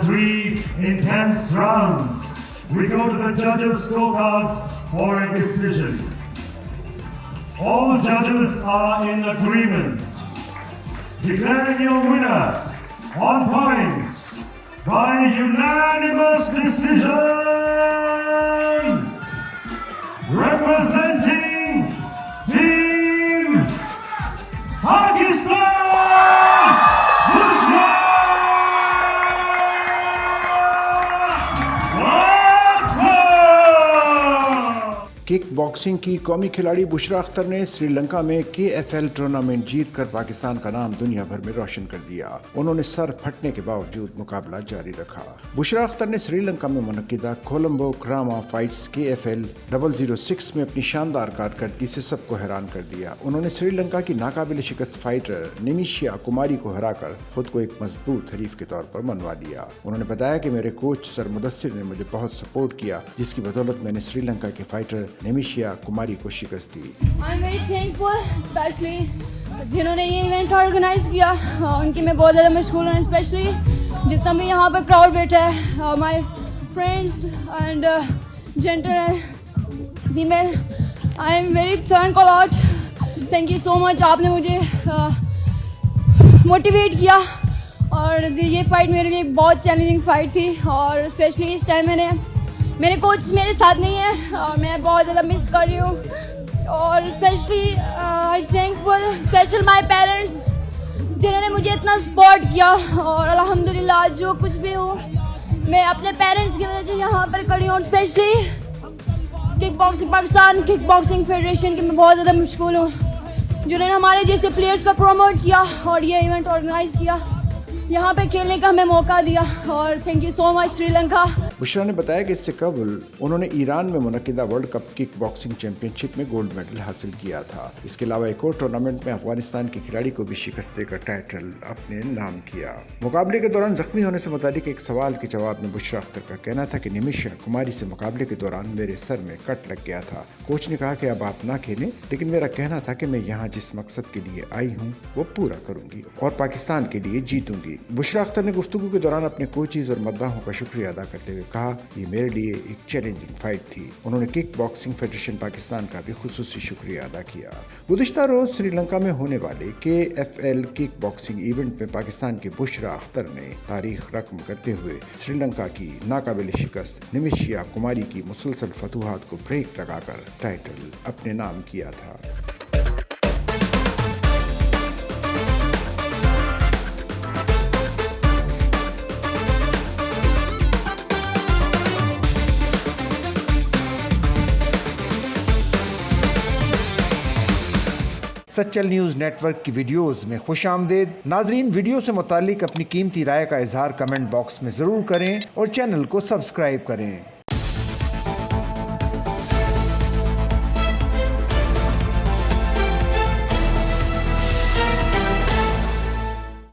3 intense rounds. We go to the judges' scorecards for a decision. All judges are in agreement, declaring your winner on points by unanimous decision, representing Team Pakistan, Bushra kick boxing की कौमी खिलाड़ी बुशरा अख्तर ने श्रीलंका में KFL tournament जीतकर पाकिस्तान का नाम दुनिया भर में रोशन कर दिया। उन्होंने सर फटने के बावजूद मुकाबला जारी रखा। बुशरा अख्तर ने श्रीलंका में मुनक्किदा कोलंबो क्रामा फाइट्स KFL 006 में अपनी शानदार कारकर्दगी से सबको हैरान कर दिया। उन्होंने श्रीलंका की नाकाबिल शिकस्त फाइटर निमिशिया कुमारी को हराकर खुद को एक मजबूत हरीफ के तौर पर मनवा लिया। उन्होंने बताया कि मेरे कोच सर मुदस्सिर ने मुझे बहुत सपोर्ट किया, जिसकी बदौलत मैंने श्रीलंका के फाइटर निमिशिया कुमारी को शिकस्त दी। I am very thankful, specially जिन्होंने ये इवेंट ऑर्गेनाइज किया, उनकी मैं बहुत ज़्यादा मशगूल हूँ। स्पेशली जितना भी यहाँ पर क्राउड बैठा है, my friends and gentle female, I am very thank a lot. Thank you so much, आपने मुझे मोटिवेट किया और ये फाइट मेरे लिए बहुत चैलेंजिंग फाइट थी। और स्पेशली इस टाइम मेरे कोच मेरे साथ नहीं है और मैं बहुत ज़्यादा मिस कर रही हूँ। और specially I thankful special my parents जिन्होंने मुझे इतना सपोर्ट किया। और अल्हम्दुलिल्लाह जो कुछ भी हो मैं अपने पेरेंट्स की वजह से यहाँ पर खड़ी हूँ। और specially kick boxing Pakistan kick boxing federation की मैं बहुत ज़्यादा मशगूल हूँ, जिन्होंने हमारे जैसे प्लेयर्स को प्रमोट किया और ये इवेंट ऑर्गेनाइज किया, यहाँ पे खेलने का हमें मौका दिया। और thank you so much Sri Lanka. Bushra ने बताया कि इससे कबल उन्होंने ईरान में मुनक्किदा world cup kickboxing championship में गोल्ड मेडल हासिल किया था। इसके अलावा एक और टूर्नामेंट में अफगानिस्तान के खिलाड़ी को भी शिकस्त देकर टाइटल अपने नाम किया। मुकाबले के दौरान जख्मी होने से मुतालिक एक सवाल के जवाब में बुशरा अख्तर का कहना था कि निमिशिया कुमारी से मुकाबले के दौरान मेरे सर में कट लग गया था। कोच ने कहा कि अब आप ना खेलें, लेकिन मेरा कहना था कि मैं यहाँ जिस मकसद के लिए आई हूँ वो पूरा करूंगी और पाकिस्तान के लिए जीतूंगी। बुशरा अख्तर ने गुफ्तगू के दौरान अपने कोचेज और मद्दाहों का शुक्रिया अदा करते हुए कहा, ये मेरे लिए एक चैलेंजिंग फाइट थी। उन्होंने किक बॉक्सिंग फेडरेशन पाकिस्तान का भी खुसूसी शुक्रिया अदा किया। गुज़िश्ता रोज श्रीलंका में होने वाले KFL किक बॉक्सिंग इवेंट में पाकिस्तान के बुशरा अख्तर ने तारीख रकम करते हुए श्रीलंका की नाकाबिल शिकस्त निमिशिया कुमारी की मुसलसल फतूहात को ब्रेक लगाकर टाइटल अपने नाम किया था। सच्चल न्यूज़ नेटवर्क की वीडियोस में खुशामदीद। नाजरीन, वीडियो से मुतालिक अपनी कीमती राय का इजहार कमेंट बॉक्स में ज़रूर करें और चैनल को सब्सक्राइब करें।